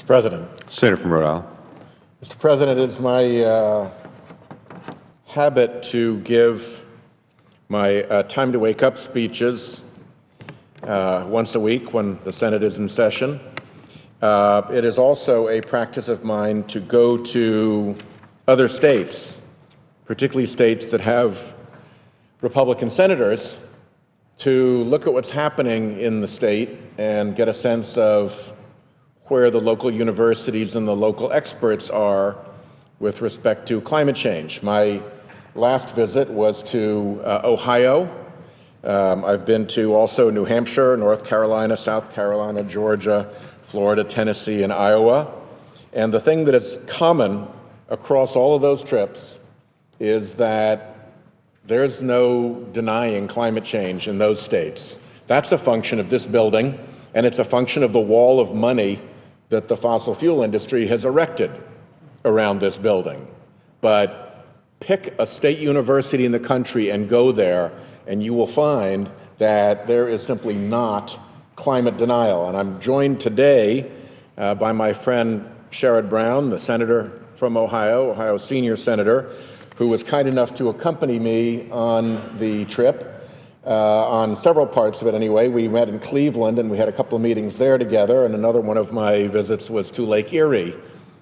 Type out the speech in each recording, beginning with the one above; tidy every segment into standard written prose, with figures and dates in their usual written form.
Mr. President. Senator from Rhode Island. Mr. President, it is my habit to give my time to wake up speeches once a week when the Senate is in session. It is also a practice of mine to go to other states, particularly states that have Republican senators, to look at what's happening in the state and get a sense of where the local universities and the local experts are with respect to climate change. My last visit was to Ohio. I've been to also New Hampshire, North Carolina, South Carolina, Georgia, Florida, Tennessee, and Iowa. And the thing that is common across all of those trips is that there's no denying climate change in those states. That's a function of this building, and it's a function of the wall of money that the fossil fuel industry has erected around this building. But pick a state university in the country and go there, and you will find that there is simply not climate denial. And I'm joined today by my friend Sherrod Brown, the senator from Ohio senior senator, who was kind enough to accompany me on the trip, on several parts of it anyway. We met in Cleveland and we had a couple of meetings there together, and another one of my visits was to Lake Erie,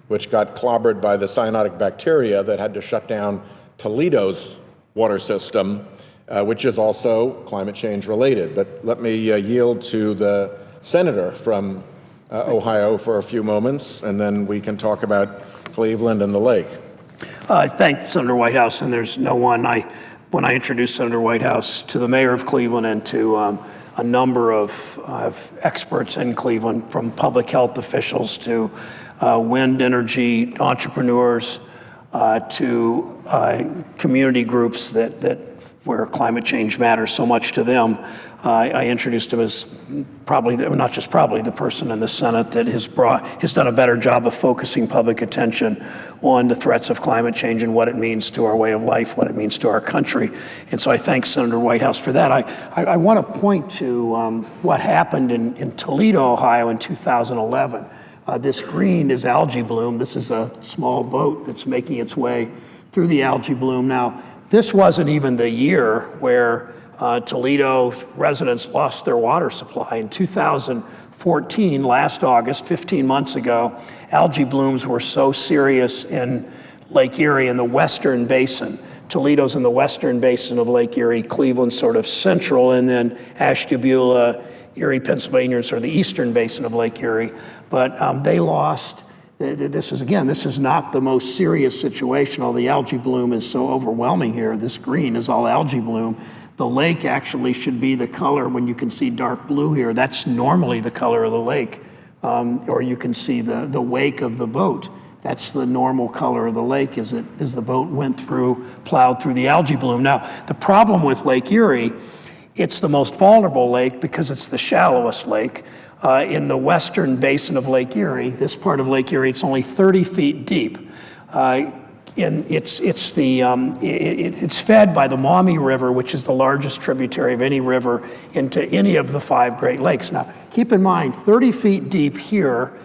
which got clobbered by the cyanotic bacteria that had to shut down Toledo's water system, which is also climate change related. But let me yield to the senator from Ohio for a few moments, and then we can talk about Cleveland and the lake. I thank Senator Whitehouse, and there's no one. When I introduced Senator Whitehouse to the mayor of Cleveland and to a number of experts in Cleveland, from public health officials to wind energy entrepreneurs to community groups that where climate change matters so much to them, I introduced him as probably, not just probably, the person in the Senate that has done a better job of focusing public attention on the threats of climate change and what it means to our way of life, what it means to our country. And so I thank Senator Whitehouse for that. I want to point to what happened in Toledo, Ohio in 2011. This green is algae bloom. This is a small boat that's making its way through the algae bloom. Now, this wasn't even the year where Toledo residents lost their water supply. In 2014, last August, 15 months ago, algae blooms were so serious in Lake Erie in the western basin. Toledo's in the western basin of Lake Erie, Cleveland sort of central, and then Ashtabula, Erie, Pennsylvania, and sort of the eastern basin of Lake Erie. But they lost. This is not the most serious situation. All the algae bloom is so overwhelming here. This green is all algae bloom. The lake actually should be the color, when you can see dark blue here, that's normally the color of the lake. Or you can see the wake of the boat. That's the normal color of the lake as the boat plowed through the algae bloom. Now, the problem with Lake Erie, it's the most vulnerable lake because it's the shallowest lake. In the western basin of Lake Erie, this part of Lake Erie, it's only 30 feet deep. It's fed by the Maumee River, which is the largest tributary of any river into any of the 5 Great Lakes. Now, keep in mind, 30 feet deep here,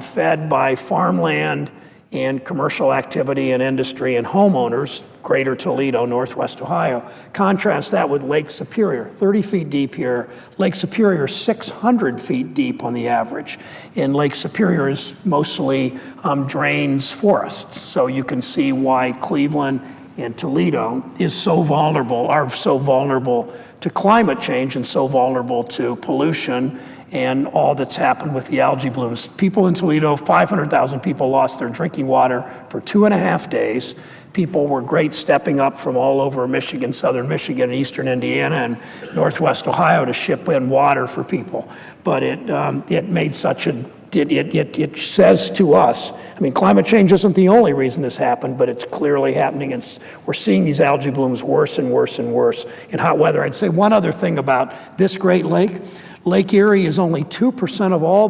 fed by farmland and commercial activity and industry and homeowners, Greater Toledo, Northwest Ohio. Contrast that with Lake Superior, 30 feet deep here. Lake Superior, 600 feet deep on the average. And Lake Superior is mostly drains forests. So you can see why Cleveland and Toledo are so vulnerable to climate change and so vulnerable to pollution and all that's happened with the algae blooms. People in Toledo, 500,000 people lost their drinking water for 2.5 days. People were great stepping up from all over Michigan, southern Michigan, and eastern Indiana, and northwest Ohio to ship in water for people. But it made such a, it says to us, I mean, climate change isn't the only reason this happened, but it's clearly happening. We're seeing these algae blooms worse and worse and worse in hot weather. I'd say one other thing about this Great Lake. Lake Erie is only 2% of all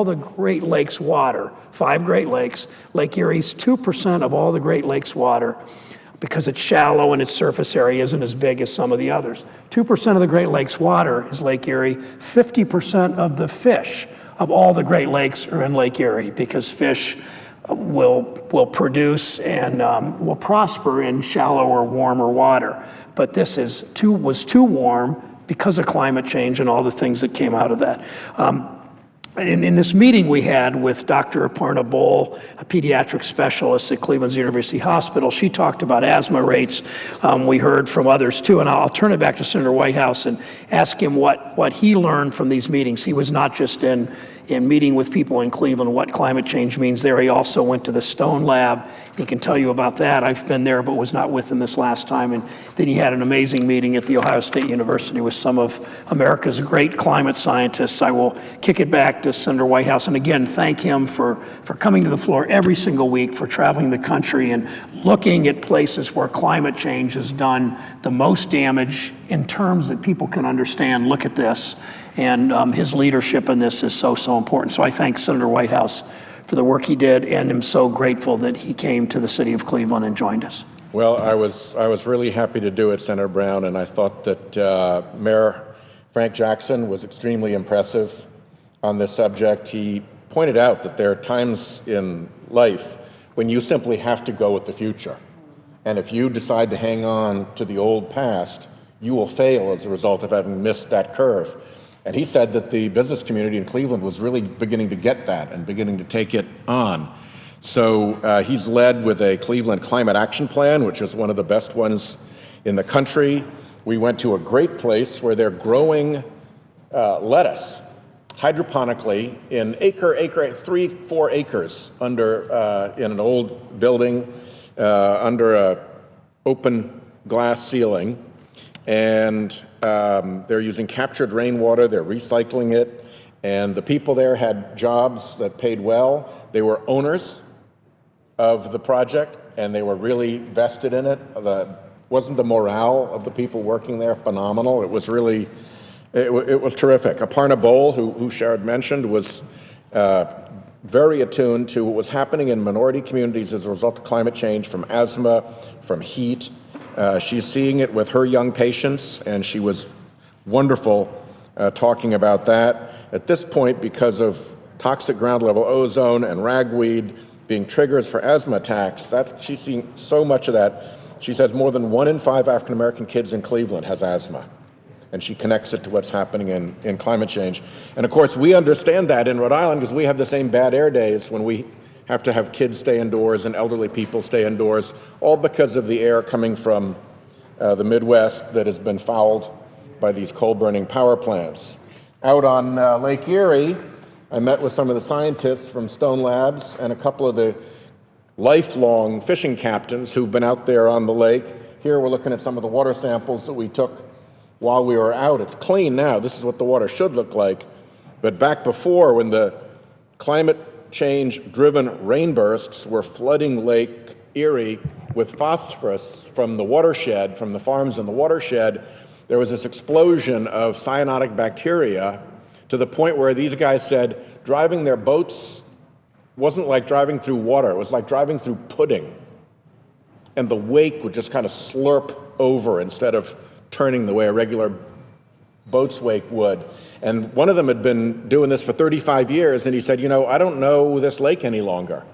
the Great Lakes water, 5 Great Lakes. Lake Erie is 2% of all the Great Lakes water because it's shallow and its surface area isn't as big as some of the others. 2% of the Great Lakes water is Lake Erie. 50% of the fish of all the Great Lakes are in Lake Erie, because fish will produce and will prosper in shallower, warmer water. But this was too warm because of climate change and all the things that came out of that. In this meeting we had with Dr. Aparna Bowl, a pediatric specialist at Cleveland's University Hospital, she talked about asthma rates. We heard from others too, and I'll turn it back to Senator Whitehouse and ask him what he learned from these meetings. He was not just in meeting with people in Cleveland, what climate change means there. He also went to the Stone Lab. He can tell you about that. I've been there, but was not with him this last time. And then he had an amazing meeting at The Ohio State University with some of America's great climate scientists. I will kick it back to Senator Whitehouse. And again, thank him for coming to the floor every single week, for traveling the country and looking at places where climate change has done the most damage in terms that people can understand. Look at this. And his leadership in this is so important. So I thank Senator Whitehouse for the work he did, and am so grateful that he came to the city of Cleveland and joined us. Well, I was really happy to do it, Senator Brown, and I thought that Mayor Frank Jackson was extremely impressive on this subject. He pointed out that there are times in life when you simply have to go with the future. And if you decide to hang on to the old past, you will fail as a result of having missed that curve. And he said that the business community in Cleveland was really beginning to get that and beginning to take it on. So he's led with a Cleveland Climate Action Plan, which is one of the best ones in the country. We went to a great place where they're growing lettuce hydroponically in 3-4 acres under in an old building under a open glass ceiling. And they're using captured rainwater, they're recycling it, and the people there had jobs that paid well. They were owners of the project, and they were really vested in it. Wasn't the morale of the people working there phenomenal? It was really, it was terrific. Aparna Bowl, who Sherrod mentioned, was very attuned to what was happening in minority communities as a result of climate change, from asthma, from heat. She's seeing it with her young patients, and she was wonderful talking about that. At this point, because of toxic ground level ozone and ragweed being triggers for asthma attacks, she's seeing so much of that. She says more than 1 in 5 African American kids in Cleveland has asthma, and she connects it to what's happening in climate change. And of course, we understand that in Rhode Island because we have the same bad air days when we have to have kids stay indoors and elderly people stay indoors, all because of the air coming from the Midwest that has been fouled by these coal-burning power plants. Out on Lake Erie, I met with some of the scientists from Stone Labs and a couple of the lifelong fishing captains who've been out there on the lake. Here we're looking at some of the water samples that we took while we were out. It's clean now. This is what the water should look like. But back before, when the climate change-driven rainbursts were flooding Lake Erie with phosphorus from the watershed, from the farms in the watershed, there was this explosion of cyanotic bacteria to the point where these guys said driving their boats wasn't like driving through water, it was like driving through pudding. And the wake would just kind of slurp over instead of turning the way a regular boat's wake would. And one of them had been doing this for 35 years, and he said, you know, I don't know this lake any longer.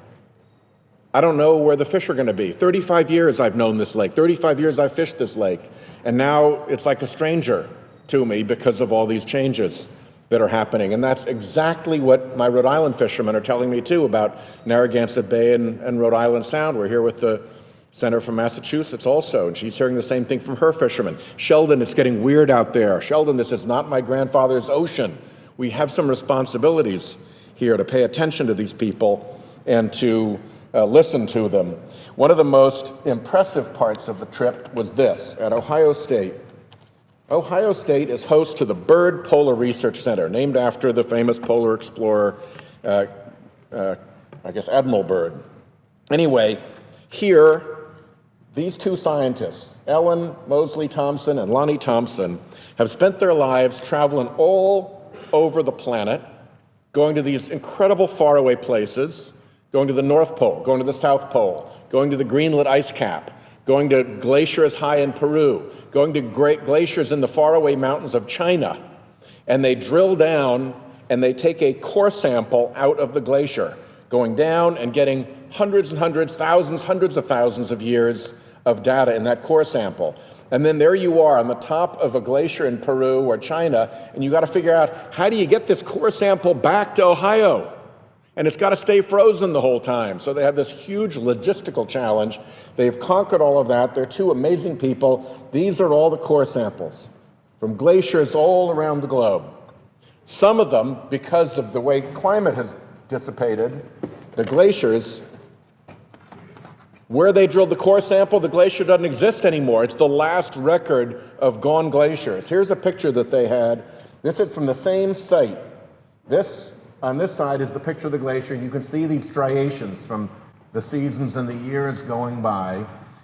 I don't know where the fish are going to be. 35 years I've known this lake. 35 years I've fished this lake. And now it's like a stranger to me because of all these changes that are happening. And that's exactly what my Rhode Island fishermen are telling me too about Narragansett Bay and Rhode Island Sound. We're here with the senator from Massachusetts also, and she's hearing the same thing from her fishermen. Sheldon, it's getting weird out there. Sheldon, this is not my grandfather's ocean. We have some responsibilities here to pay attention to these people and to listen to them. One of the most impressive parts of the trip was this, at Ohio State. Ohio State is host to the Byrd Polar Research Center, named after the famous polar explorer, I guess Admiral Byrd. Anyway, here, these two scientists, Ellen Mosley Thompson and Lonnie Thompson, have spent their lives traveling all over the planet, going to these incredible faraway places, going to the North Pole, going to the South Pole, going to the Greenland ice cap, going to glaciers high in Peru, going to great glaciers in the faraway mountains of China. And they drill down and they take a core sample out of the glacier, going down and getting hundreds and hundreds, thousands, hundreds of thousands of years of data in that core sample. And then there you are on the top of a glacier in Peru or China, and you got to figure out, how do you get this core sample back to Ohio? And it's got to stay frozen the whole time. So they have this huge logistical challenge. They've conquered all of that. They're two amazing people. These are all the core samples from glaciers all around the globe. Some of them, because of the way climate has dissipated, the glaciers, where they drilled the core sample, the glacier doesn't exist anymore. It's the last record of gone glaciers. Here's a picture that they had. This is from the same site. This, on this side, is the picture of the glacier. You can see these striations from the seasons and the years going by.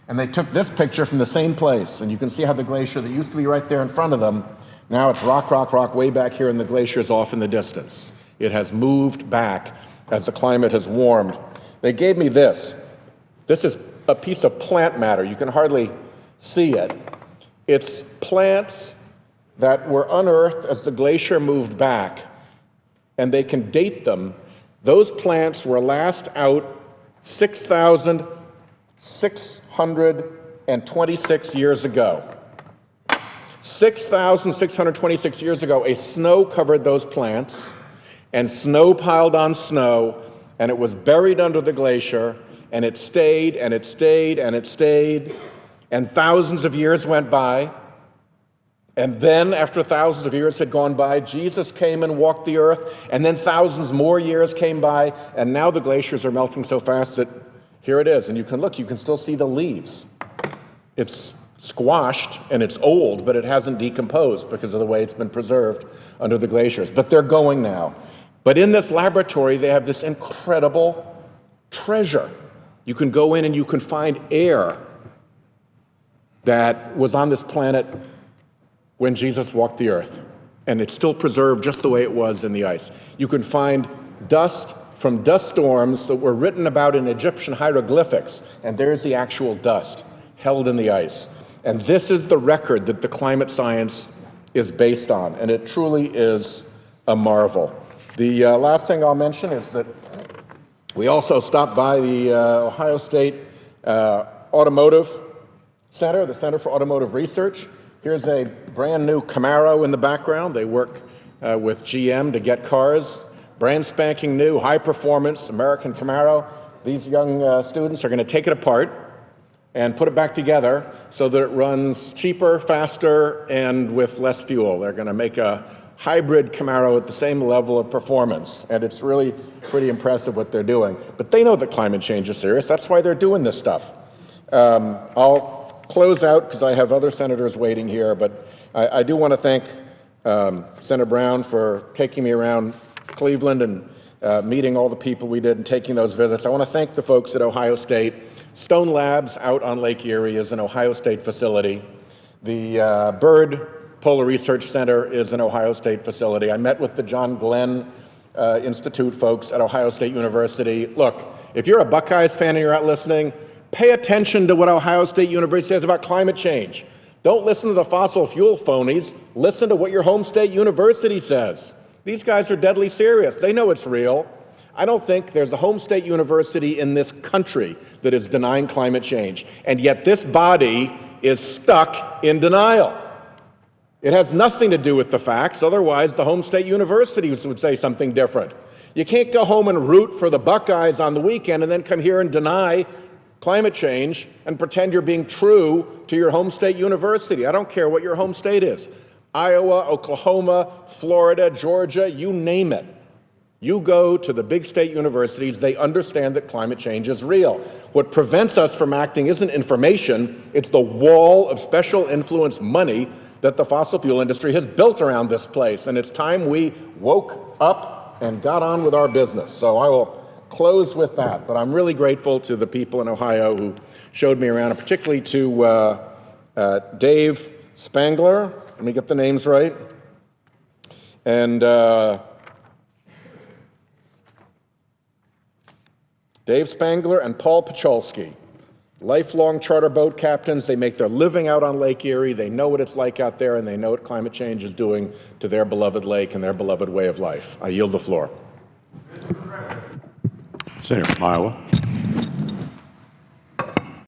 And they took this picture from the same place. And you can see how the glacier that used to be right there in front of them, now it's rock, rock, rock way back here, and the glacier's off in the distance. It has moved back as the climate has warmed. They gave me this. This is a piece of plant matter. You can hardly see it. It's plants that were unearthed as the glacier moved back, and they can date them. Those plants were last out 6,626 years ago. 6,626 years ago, a snow covered those plants, and snow piled on snow, and it was buried under the glacier, and it stayed, and it stayed, and it stayed, and thousands of years went by. And then, after thousands of years had gone by, Jesus came and walked the earth, and then thousands more years came by, and now the glaciers are melting so fast that here it is. And you can look, you can still see the leaves. It's squashed, and it's old, but it hasn't decomposed because of the way it's been preserved under the glaciers. But they're going now. But in this laboratory, they have this incredible treasure. You can go in and you can find air that was on this planet when Jesus walked the earth, and it's still preserved just the way it was in the ice. You can find dust from dust storms that were written about in Egyptian hieroglyphics, and there's the actual dust held in the ice. And this is the record that the climate science is based on, and it truly is a marvel. The last thing I'll mention is that we also stopped by the Ohio State Automotive Center, the Center for Automotive Research. Here's a brand new Camaro in the background. They work with GM to get cars, brand spanking new, high performance American Camaro. These young students are going to take it apart and put it back together so that it runs cheaper, faster, and with less fuel. They're going to make a hybrid Camaro at the same level of performance, and it's really pretty impressive what they're doing. But they know that climate change is serious. That's why they're doing this stuff. I'll close out because I have other senators waiting here, but I do want to thank Senator Brown for taking me around Cleveland and meeting all the people we did and taking those visits. I want to thank the folks at Ohio State. Stone Labs out on Lake Erie is an Ohio State facility. The Bird Polar Research Center is an Ohio State facility. I met with the John Glenn Institute folks at Ohio State University. Look, if you're a Buckeyes fan and you're out listening, pay attention to what Ohio State University says about climate change. Don't listen to the fossil fuel phonies. Listen to what your home state university says. These guys are deadly serious. They know it's real. I don't think there's a home state university in this country that is denying climate change. And yet this body is stuck in denial. It has nothing to do with the facts. Otherwise, the home state universities would say something different. You can't go home and root for the Buckeyes on the weekend and then come here and deny climate change and pretend you're being true to your home state university. I don't care what your home state is. Iowa, Oklahoma, Florida, Georgia, you name it. You go to the big state universities, they understand that climate change is real. What prevents us from acting isn't information, it's the wall of special influence money that the fossil fuel industry has built around this place. And it's time we woke up and got on with our business. So I will close with that. But I'm really grateful to the people in Ohio who showed me around, and particularly to Dave Spangler. Let me get the names right. And Dave Spangler and Paul Pacholski. lifelong charter boat captains. They make their living out on Lake Erie. They know what it's like out there, and they know what climate change is doing to their beloved lake and their beloved way of life. I yield the floor. Senator from Iowa.